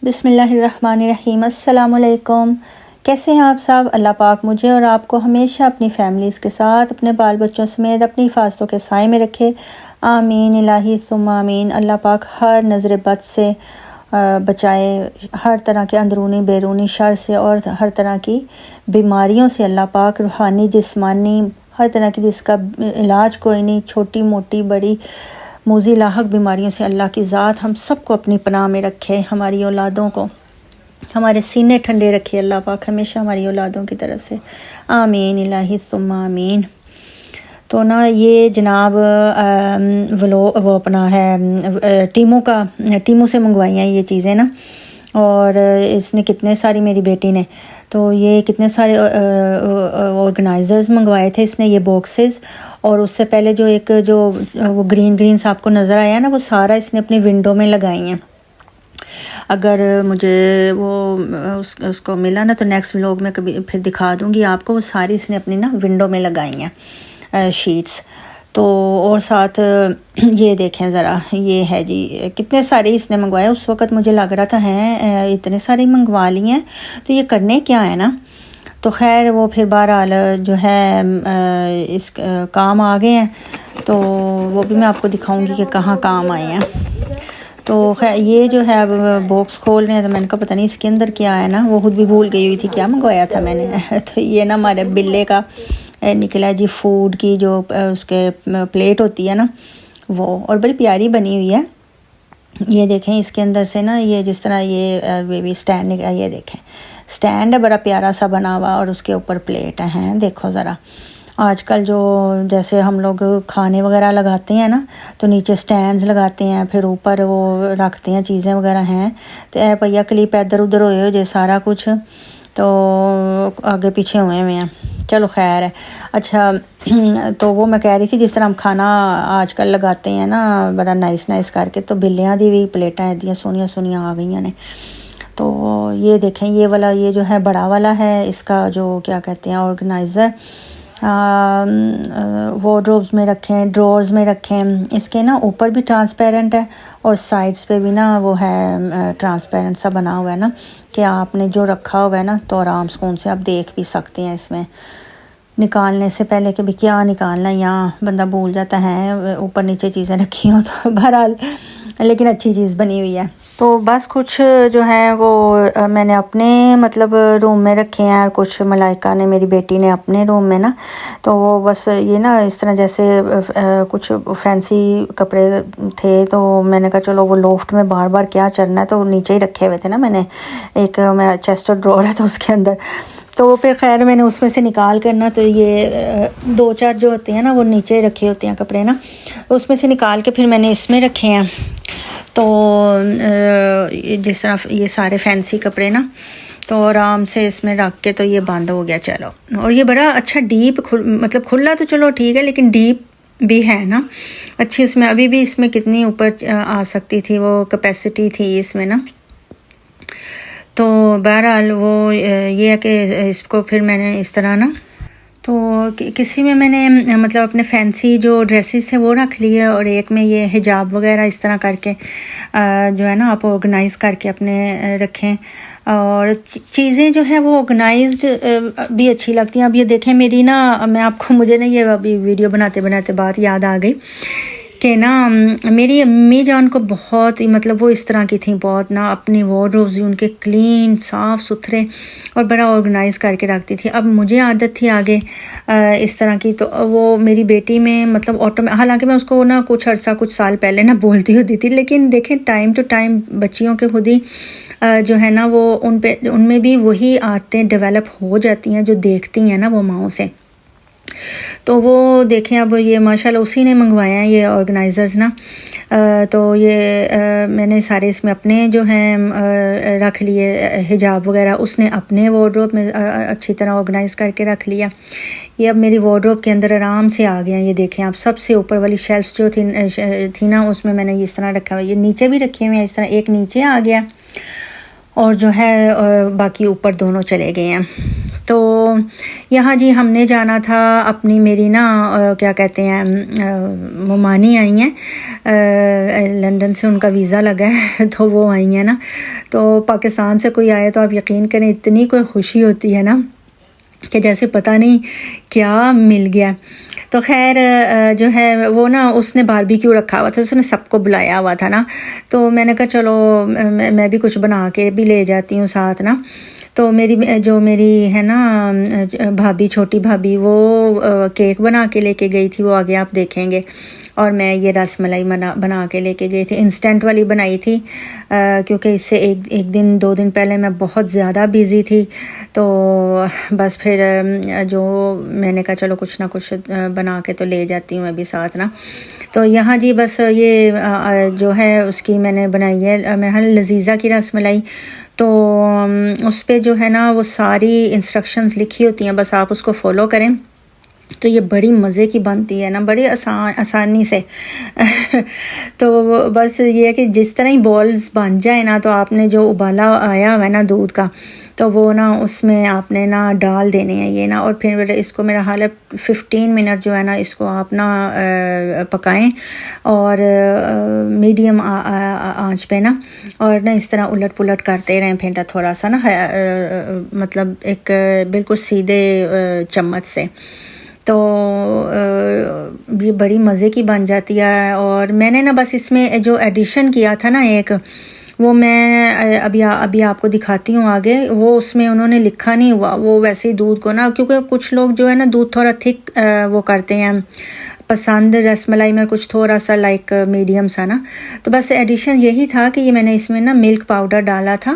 बिस्मिल्लाहिर्रहमानिर्रहीम। अस्सलामुअलैकुम। कैसे हैं आप सब? अल्लाह पाक मुझे और आपको हमेशा अपनी फैमिलीज़ के साथ अपने बाल बच्चों समेत अपनी हिफाजतों के साए में रखे। आमीन इलाही सुम्मा आमीन। अल्लाह पाक हर नज़र बद से बचाए, हर तरह के अंदरूनी बैरूनी शर से और हर तरह की बीमारियों से अल्लाह पाक, रूहानी जिस्मानी हर तरह की जिसका इलाज कोई नहीं, छोटी मोटी बड़ी मूज़ी लाहक बीमारियों से अल्लाह की ज़ात हम सबको अपनी पनाह में रखे। हमारी औलादों को हमारे सीने ठंडे रखे अल्लाह पाक हमेशा हमारी औलादों की तरफ से। आमीन इलाही सुम्मा आमीन। तो ना ये जनाब वो अपना है टीमू से मंगवाई हैं ये चीज़ें ना, और इसने कितने सारी मेरी बेटी ने तो ये कितने सारे ऑर्गेनाइज़र्स मंगवाए थे इसने, ये बॉक्सेस। और उससे पहले जो एक जो वो ग्रीन सा आपको नज़र आया ना, वो सारा इसने अपनी विंडो में लगाई हैं। अगर मुझे वो उसको मिला ना तो नेक्स्ट व्लॉग में कभी फिर दिखा दूँगी आपको। वो सारी इसने अपनी ना विंडो में लगाई हैं शीट्स। तो और साथ ये देखें ज़रा, ये है जी कितने सारे इसने मंगवाए। उस वक़्त मुझे लग रहा था हैं इतने सारे मंगवा लिए हैं तो ये करने क्या है ना। तो खैर वो फिर बहरहाल जो है इस काम आ गए हैं, तो वो भी मैं आपको दिखाऊंगी कि कहाँ काम आए हैं। तो खैर ये जो है अब बॉक्स खोल रहे हैं तो मैंने कहा पता नहीं इसके अंदर क्या है ना, वो खुद भी भूल गई हुई थी क्या मंगवाया था मैंने। तो ये ना हमारे बिल्ले का निकला जी, फूड की जो उसके प्लेट होती है ना वो, और बड़ी प्यारी बनी हुई है। ये देखें इसके अंदर से ना ये जिस तरह ये बेबी स्टैंड, ये देखें स्टैंड है बड़ा प्यारा सा बना हुआ और उसके ऊपर प्लेट हैं। देखो ज़रा आजकल जो जैसे हम लोग खाने वगैरह लगाते हैं ना तो नीचे स्टैंड्स लगाते हैं, फिर ऊपर वो रखते हैं चीज़ें वगैरह हैं। तो ए भैया क्लिप इधर उधर हुए हो जो सारा कुछ तो आगे पीछे हुए हैं। चलो खैर है। अच्छा तो वो मैं कह रही थी जिस तरह हम खाना आजकल लगाते हैं ना बड़ा नाइस करके, तो बिल्लियाँ दी भी प्लेटां इतनी सोनिया आ गई ने। तो ये देखें ये वाला ये जो है बड़ा वाला है, इसका जो क्या कहते हैं ऑर्गेनाइज़र, वार्डरोब्स में रखें, ड्रॉर्स में रखें। इसके ना ऊपर भी ट्रांसपेरेंट है और साइड्स पे भी ना वो है ट्रांसपेरेंट सा बना हुआ है ना, कि आपने जो रखा हुआ है ना तो आराम सुकून से आप देख भी सकते हैं इसमें। निकालने से पहले कि भी क्या निकालना, यहाँ बंदा भूल जाता है ऊपर नीचे चीज़ें रखी हो। तो बहरहाल लेकिन अच्छी चीज़ बनी हुई है। तो बस कुछ जो है वो मैंने अपने मतलब रूम में रखे हैं और कुछ मलाइका ने मेरी बेटी ने अपने रूम में ना। तो वो बस ये ना इस तरह जैसे कुछ फैंसी कपड़े थे तो मैंने कहा चलो वो लोफ्ट में बार बार क्या चढ़ना है, तो नीचे ही रखे हुए थे ना मैंने, एक मेरा चेस्ट ड्रॉर है तो उसके अंदर। तो फिर खैर मैंने उसमें से निकाल कर ना तो ये दो चार जो होते हैं ना वो नीचे रखे होते हैं कपड़े ना, उसमें से निकाल के फिर मैंने इसमें रखे हैं। तो जिस तरह ये सारे फैंसी कपड़े ना तो आराम से इसमें रख के तो ये बंद हो गया। चलो, और ये बड़ा अच्छा डीप मतलब खुला तो चलो ठीक है लेकिन डीप भी है ना अच्छी। उसमें अभी भी इसमें कितनी ऊपर आ सकती थी, वो कैपेसिटी थी इसमें ना। तो बहरहाल वो ये है कि इसको फिर मैंने इस तरह ना तो किसी में मैंने मतलब अपने फैंसी जो ड्रेसेस थे वो रख लिए और एक में ये हिजाब वगैरह इस तरह करके जो है ना आप ऑर्गेनाइज़ करके अपने रखें। और चीज़ें जो है वो ऑर्गेनाइज्ड भी अच्छी लगती हैं। अब ये देखें मेरी ना, मैं आपको मुझे ना ये अभी वीडियो बनाते बनाते बात याद आ गई कि ना मेरी अम्मी जान को बहुत ही मतलब वो इस तरह की थी, बहुत ना अपनी वार्डरोब्स भी उनके क्लीन साफ़ सुथरे और बड़ा ऑर्गेनाइज़ करके रखती थी। अब मुझे आदत थी आगे इस तरह की, तो वो मेरी बेटी में मतलब हालांकि मैं उसको ना कुछ अर्सा कुछ साल पहले ना बोलती होती थी, लेकिन देखें टाइम टू टाइम बच्चियों के खुद ही जो है ना वो उनमें भी वही आदतें डेवलप हो जाती हैं जो देखती हैं ना वो माओं से। तो वो देखें अब ये माशाल्लाह उसी ने मंगवाया है ये ऑर्गेनाइज़र्स ना। तो ये मैंने सारे इसमें अपने जो हैं रख लिए हिजाब वगैरह, उसने अपने वार्डरोब में अच्छी तरह ऑर्गेनाइज़ करके रख लिया। ये अब मेरी वार्डरोब के अंदर आराम से आ गया। ये देखें आप सबसे ऊपर वाली शेल्फ्स जो थी ना उसमें मैंने इस तरह रखा हुआ। ये नीचे भी रखे हुए हैं इस तरह, एक नीचे आ गया और जो है बाकी ऊपर दोनों चले गए हैं। तो यहाँ जी हमने जाना था अपनी मेरी ना क्या कहते हैं ममानी आई हैं लंदन से, उनका वीज़ा लगा है तो वो आई हैं ना। तो पाकिस्तान से कोई आए तो आप यकीन करें इतनी कोई खुशी होती है ना कि जैसे पता नहीं क्या मिल गया। तो खैर जो है वो ना उसने बारबेक्यू रखा हुआ था, उसने सबको बुलाया हुआ था ना। तो मैंने कहा चलो मैं भी कुछ बना के भी ले जाती हूँ साथ ना। तो मेरी है ना भाभी, छोटी भाभी, वो केक बना के लेके गई थी, वो आगे आप देखेंगे। और मैं ये रसमलाई बना के लेके गई थी, इंस्टेंट वाली बनाई थी क्योंकि इससे एक दिन 2 दिन पहले मैं बहुत ज़्यादा बिज़ी थी। तो बस फिर जो मैंने कहा चलो कुछ ना कुछ बना के तो ले जाती हूँ मैं भी साथ ना। तो यहाँ जी बस ये जो है उसकी मैंने बनाई है मेरे ख्याल लजीज़ा की रसमलाई। तो उस पे जो है ना वो सारी इंस्ट्रक्शंस लिखी होती हैं, बस आप उसको फॉलो करें तो ये बड़ी मज़े की बनती है ना, बड़ी आसानी से तो बस ये है कि जिस तरह ही बॉल्स बन जाए ना, तो आपने जो उबाला आया हुआ है ना दूध का, तो वो ना उसमें आपने ना डाल देने हैं ये ना। और फिर इसको मेरा हाल है 15 मिनट जो है ना इसको आप ना पकाएं और मीडियम आंच पे ना, और ना इस तरह उलट पुलट करते रहें फिर थोड़ा सा ना मतलब एक बिल्कुल सीधे चम्मच से। तो ये बड़ी मज़े की बन जाती है। और मैंने ना बस इसमें जो एडिशन किया था ना एक, वो मैं अभी आपको दिखाती हूँ आगे। वो उसमें उन्होंने लिखा नहीं हुआ, वो वैसे ही दूध को ना, क्योंकि कुछ लोग जो है ना दूध थोड़ा थिक वो करते हैं पसंद रसमलाई में, कुछ थोड़ा सा लाइक मीडियम सा ना। तो बस एडिशन यही था कि ये मैंने इसमें ना मिल्क पाउडर डाला था,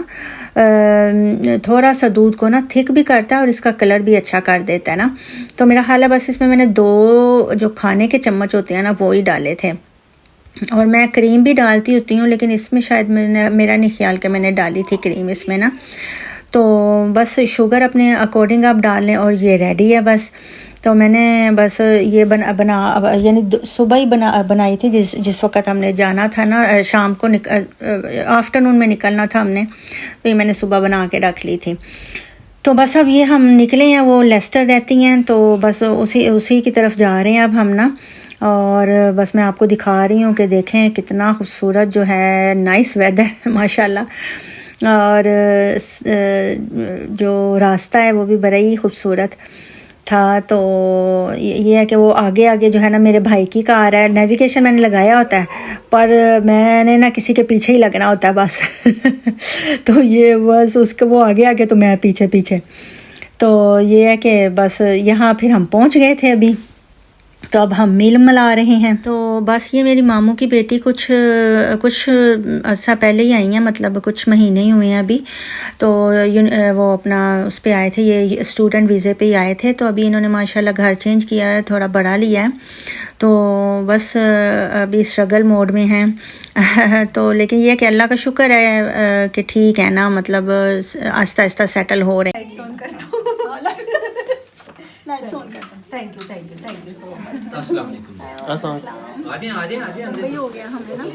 थोड़ा सा दूध को ना थिक भी करता है और इसका कलर भी अच्छा कर देता है ना। तो मेरा ख्याल है बस इसमें मैंने 2 जो खाने के चम्मच होते हैं ना वो ही डाले थे। और मैं क्रीम भी डालती होती हूँ, लेकिन इसमें शायद मेरा नहीं ख्याल कि मैंने डाली थी क्रीम इसमें ना। तो बस शुगर अपने अकॉर्डिंग आप डाल लें और ये रेडी है बस। तो मैंने बस ये बना यानी सुबह ही बनाई थी जिस वक्त हमने जाना था ना, शाम को आफ्टरनून में निकलना था हमने, तो ये मैंने सुबह बना के रख ली थी। तो बस अब ये हम निकले हैं, वो लेस्टर रहती हैं तो बस उसी की तरफ जा रहे हैं अब हम ना। और बस मैं आपको दिखा रही हूँ कि देखें कितना खूबसूरत जो है, नाइस वेदर माशाल्लाह। और जो रास्ता है वो भी बड़ा ही खूबसूरत था। तो ये है कि वो आगे जो है ना मेरे भाई की कार है, नेविगेशन मैंने लगाया होता है पर मैंने ना किसी के पीछे ही लगना होता है बस तो ये बस उसके वो आगे तो मैं पीछे। तो ये है कि बस यहाँ फिर हम पहुँच गए थे अभी, तो अब हम मील मिला रहे हैं। तो बस ये मेरी मामू की बेटी कुछ अर्सा पहले ही आई हैं, मतलब कुछ महीने ही हुए हैं अभी। तो वो अपना उस पे आए थे, ये स्टूडेंट वीज़े पे ही आए थे। तो अभी इन्होंने माशाल्लाह घर चेंज किया है, थोड़ा बड़ा लिया है। तो बस अभी स्ट्रगल मोड में हैं तो लेकिन ये कि अल्लाह का शुक्र है कि ठीक है ना, मतलब आहिस्ता आहिस्ता सेटल हो रहे हैं। Thank you so much. अस्सलाम वालेकुम। आजे अंदर हो गया हमें ना,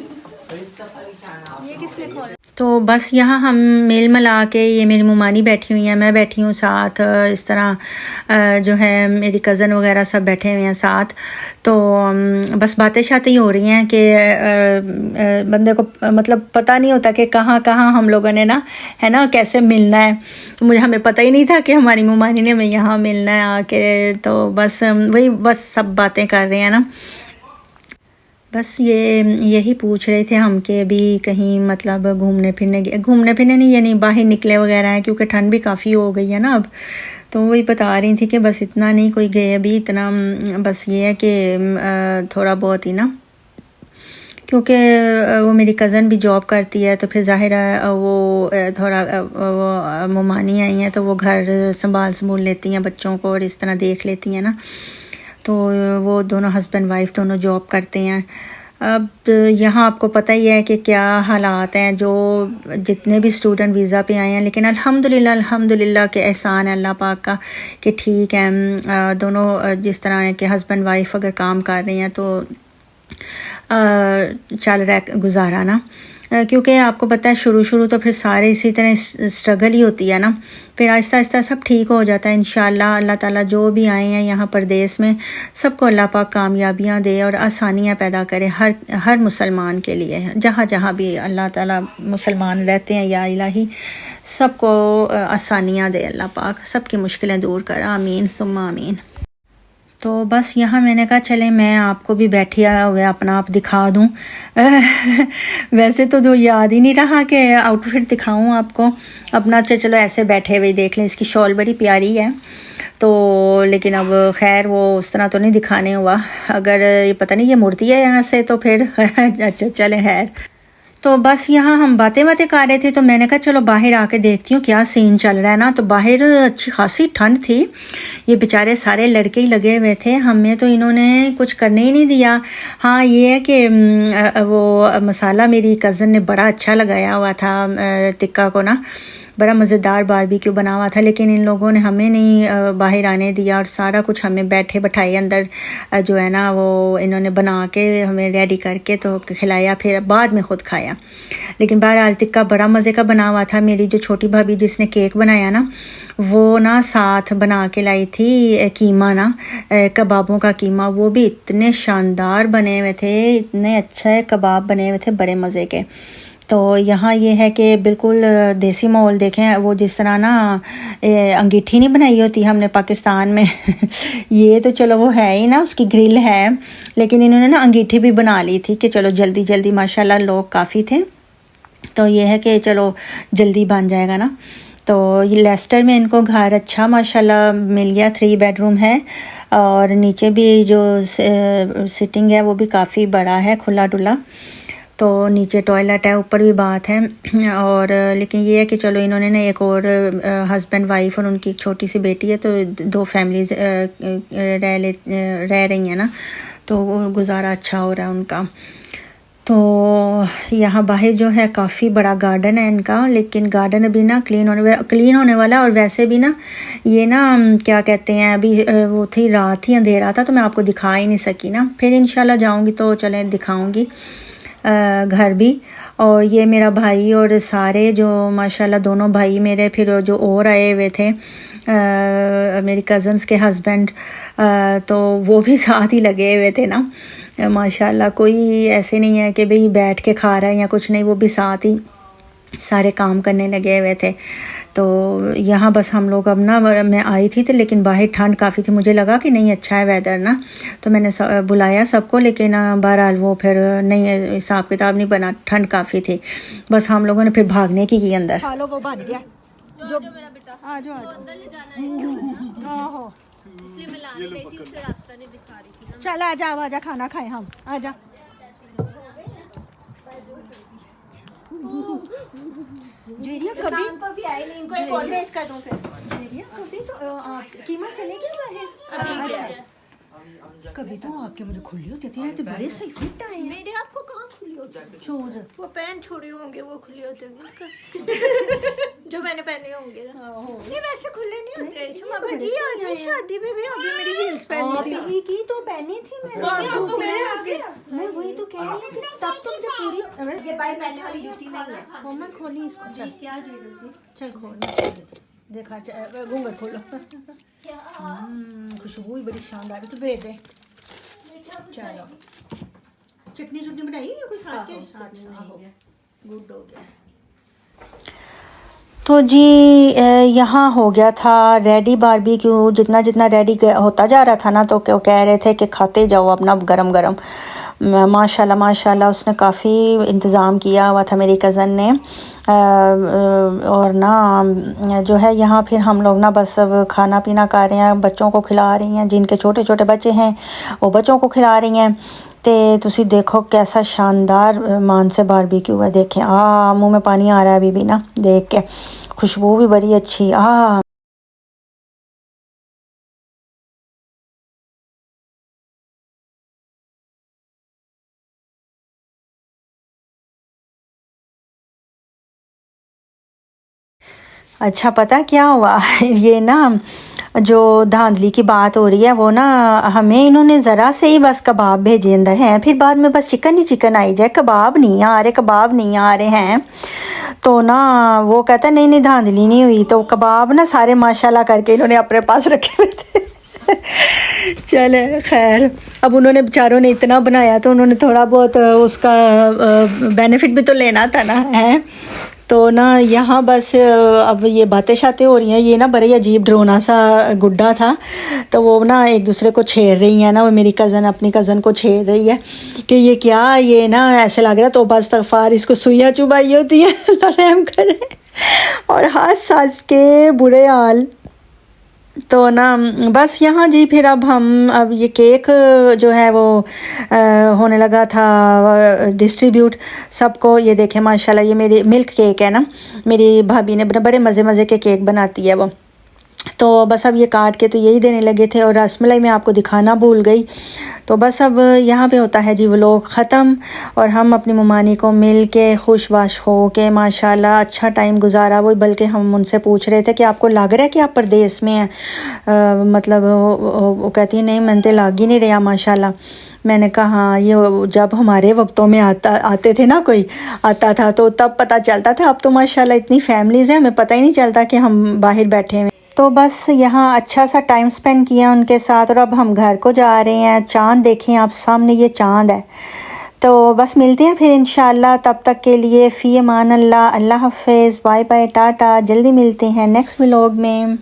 ये किसने खोला? तो बस यहाँ हम मेल मिला के, ये मेरी मुमानी बैठी हुई हैं, मैं बैठी हूँ साथ, इस तरह जो है मेरी कज़न वगैरह सब बैठे हुए हैं साथ। तो बस बातें शातें ही हो रही हैं कि बंदे को मतलब पता नहीं होता कि कहाँ हम लोगों ने ना, है ना, कैसे मिलना है। तो हमें पता ही नहीं था कि हमारी मुमानी ने हमें यहाँ मिलना है आके। तो बस वही बस सब बातें कर रहे हैं ना। बस यही पूछ रहे थे हम कि अभी कहीं मतलब घूमने फिरने नहीं, यानी बाहर निकले वगैरह हैं, क्योंकि ठंड भी काफ़ी हो गई है ना अब। तो वही बता रही थी कि बस इतना नहीं कोई गए अभी, इतना बस ये है कि थोड़ा बहुत ही ना, क्योंकि वो मेरी कज़न भी जॉब करती है, तो फिर ज़ाहिर है वो थोड़ा वो मुमानी आई हैं तो वो घर संभाल लेती हैं बच्चों को और इस तरह देख लेती हैं ना। तो वो दोनों हस्बैंड वाइफ दोनों जॉब करते हैं। अब यहाँ आपको पता ही है कि क्या हालात हैं, जो जितने भी स्टूडेंट वीज़ा पे आए हैं, लेकिन अल्हम्दुलिल्लाह के एहसान है अल्लाह पाक का कि ठीक है, दोनों जिस तरह है कि हस्बैंड वाइफ अगर काम कर रहे हैं तो चल रहा है गुजारा ना। क्योंकि आपको पता है शुरू शुरू तो फिर सारे इसी तरह स्ट्रगल ही होती है ना, फिर आहिस्ता आहिस्ता सब ठीक हो जाता है इंशाल्लाह। अल्लाह ताला जो भी आए हैं यहाँ परदेस में सबको अल्लाह पाक कामयाबियाँ दे और आसानियाँ पैदा करे हर मुसलमान के लिए, जहाँ जहाँ भी अल्लाह ताला मुसलमान रहते हैं। या इलाही सबको आसानियाँ दे अल्लाह पाक, सबकी मुश्किलें दूर कर, आमीन सुम्मा आमीन। तो बस यहाँ मैंने कहा चले मैं आपको भी बैठी हुए अपना आप दिखा दूँ। वैसे तो याद ही नहीं रहा कि आउटफिट दिखाऊँ आपको अपना। चलो ऐसे बैठे हुए देख लें, इसकी शॉल बड़ी प्यारी है तो, लेकिन अब खैर वो उस तरह तो नहीं दिखाने हुआ। अगर ये पता नहीं ये मुड़ती है यहाँ से तो फिर अच्छा चले खैर। तो बस यहाँ हम बातें कर रहे थे तो मैंने कहा चलो बाहर आके देखती हूँ क्या सीन चल रहा है ना। तो बाहर अच्छी खासी ठंड थी, ये बेचारे सारे लड़के ही लगे हुए थे, हमें तो इन्होंने कुछ करने ही नहीं दिया। हाँ ये है कि वो मसाला मेरी कज़न ने बड़ा अच्छा लगाया हुआ था टिक्का को ना, बड़ा मज़ेदार बारबेक्यू बना हुआ था, लेकिन इन लोगों ने हमें नहीं बाहर आने दिया और सारा कुछ हमें बैठे बैठाए अंदर जो है ना वो इन्होंने बना के हमें रेडी करके तो खिलाया, फिर बाद में ख़ुद खाया। लेकिन बहरहाल टिक्का बड़ा मज़े का बना हुआ था। मेरी जो छोटी भाभी जिसने केक बनाया ना वो ना साथ बना के लाई थी कीमा ना, कबाबों का कीमा, वो भी इतने शानदार बने हुए थे, इतने अच्छे कबाब बने हुए थे बड़े मज़े के। तो यहाँ ये है कि बिल्कुल देसी माहौल देखें, वो जिस तरह ना अंगीठी नहीं बनाई होती हमने पाकिस्तान में ये तो चलो वो है ही ना, उसकी ग्रिल है, लेकिन इन्होंने ना अंगीठी भी बना ली थी कि चलो जल्दी जल्दी, माशाल्लाह लोग काफ़ी थे तो ये है कि चलो जल्दी बन जाएगा ना। तो ये लेस्टर में इनको घर अच्छा माशाल्लाह मिल गया, 3 बेडरूम है और नीचे भी जो सिटिंग है वो भी काफ़ी बड़ा है, खुला डुला। तो नीचे टॉयलेट है, ऊपर भी बात है। और लेकिन ये है कि चलो इन्होंने ना एक और हस्बैंड वाइफ और उनकी एक छोटी सी बेटी है, तो 2 फैमिलीज़ रह रही हैं ना, तो गुजारा अच्छा हो रहा है उनका। तो यहाँ बाहर जो है काफ़ी बड़ा गार्डन है इनका, लेकिन गार्डन अभी ना क्लीन होने वाला है। और वैसे भी ना ये ना क्या कहते हैं, अभी वो थी रात ही अंधेरा था तो मैं आपको दिखा ही नहीं सकी ना, फिर इंशाल्लाह जाऊँगी तो चलें दिखाऊँगी घर भी। और ये मेरा भाई और सारे जो माशाल्लाह दोनों भाई मेरे, फिर जो और आए हुए थे मेरी कज़न्स के हस्बैंड, तो वो भी साथ ही लगे हुए थे ना माशाल्लाह। कोई ऐसे नहीं है कि भाई बैठ के खा रहा है या कुछ नहीं, वो भी साथ ही सारे काम करने लगे हुए थे। तो यहाँ बस हम लोग अब ना, मैं आई थी तो लेकिन बाहर ठंड काफ़ी थी, मुझे लगा कि नहीं अच्छा है वेदर ना, तो मैंने बुलाया सबको, लेकिन बहरहाल वो फिर नहीं हिसाब किताब नहीं बना, ठंड काफ़ी थी। बस हम लोगों ने फिर भागने की अंदर। वो बन गया जो मेरा बेटा आ जाओ अंदर ले जाना है आहो, इसलिए मैं लाने गई थी, उसे रास्ता नहीं दिखा रही थी ना। चल आ जा खाना खाए हम, आ जा। जेरिया कभी आई नहीं, इनको एक और भेज कर दूं फिर। जेरिया कभी तो कीमा चलेगी बाहर कभी तो आपके मुझे खुली होती थी, तो बड़े सही फिट आए हैं। मेरे आपको कहाँ खुली होती है? शूज वो पहन छोड़े होंगे, वो खुले होते होंगे जो मैंने पहने होंगे। नहीं वैसे खुले नहीं होते, मगर की आ गई शादी में भी अभी मेरी हील्स पहनी थी की तो पहनी थी मैं वही तो कह रही हूँ कि तब तुम जब पूरी ये भाई पहनने वाली जूती नहीं है। कोमल खोली इसको, चल क्या जी चल खोल, देखा घूंघट खोलो। खुशबू भी बड़ी शानदार है, तो बैठ दे। चलो चटनी बनाई है कोई साथ के? गुड हो गया। तो जी यहाँ हो गया था रेडी बारबेक्यू, जितना जितना रेडी होता जा रहा था ना तो कह रहे थे कि खाते जाओ अपना गरम गरम। माशाल्लाह उसने काफ़ी इंतज़ाम किया हुआ था मेरी कज़न ने। और ना जो है यहाँ फिर हम लोग ना बस अब खाना पीना कर रहे हैं, बच्चों को खिला रही हैं, जिनके छोटे छोटे बच्चे हैं वो बच्चों को खिला रही हैं। तो तुसी देखो कैसा शानदार मान से बारबेक्यू है, देखें मुँह में पानी आ रहा है अभी भी ना देख के, खुशबू भी बड़ी अच्छी। अच्छा पता क्या हुआ ये ना जो धांधली की बात हो रही है वो ना हमें इन्होंने ज़रा से ही बस कबाब भेजे अंदर हैं, फिर बाद में बस चिकन ही चिकन आई जाए, कबाब नहीं आ रहे, कबाब नहीं आ रहे हैं। तो ना वो कहता नहीं नहीं धांधली नहीं हुई, तो कबाब ना सारे माशाल्लाह करके इन्होंने अपने पास रखे हुए थे। चले खैर, अब उन्होंने बेचारों ने इतना बनाया तो उन्होंने थोड़ा बहुत उसका बेनिफिट भी तो लेना था ना, है। तो ना यहाँ बस अब ये बातें शातें हो रही हैं। ये ना बड़े अजीब ड्रोना सा गुड्डा था, तो वो ना एक दूसरे को छेड़ रही है ना, वो मेरी कज़न अपनी कज़न को छेड़ रही है कि ये क्या, ये ना ऐसे लग रहा है तो बस तगफार इसको सुइयाँ चुभाई होती है, रहम करे। और हंस हंस के बुरे हाल। तो ना बस यहाँ जी फिर अब ये केक जो है वो होने लगा था डिस्ट्रीब्यूट सबको। ये देखें माशाल्लाह, ये मेरी मिल्क केक है ना, मेरी भाभी ने बड़े मज़े मज़े के केक बनाती है वो। तो बस अब ये काट के तो यही देने लगे थे, और रसमलाई मैं आपको दिखाना भूल गई। तो बस अब यहाँ पे होता है जी व्लॉग ख़त्म, और हम अपनी ममानी को मिल के खुशबाश हो के माशाल्लाह अच्छा टाइम गुजारा। वो बल्कि हम उनसे पूछ रहे थे कि आपको लग रहा है कि आप परदेस में हैं, मतलब वो कहती है नहीं मैंने तो लग ही नहीं रहा माशाल्लाह। मैंने कहा हाँ, ये जब हमारे वक्तों में आते थे ना, कोई आता था तो तब पता चलता था। अब तो माशाल्लाह इतनी फैमिलीज़ हैं, हमें पता ही नहीं चलता कि हम बाहर बैठे हैं। तो बस यहाँ अच्छा सा टाइम स्पेंड किया उनके साथ, और अब हम घर को जा रहे हैं। चाँद देखें आप सामने, ये चाँद है। तो बस मिलते हैं फिर इंशाल्लाह, तब तक के लिए फ़ी अमान अल्लाह, अल्लाह हाफ़िज़, बाय बाय, टाटा। जल्दी मिलते हैं नेक्स्ट व्लॉग में।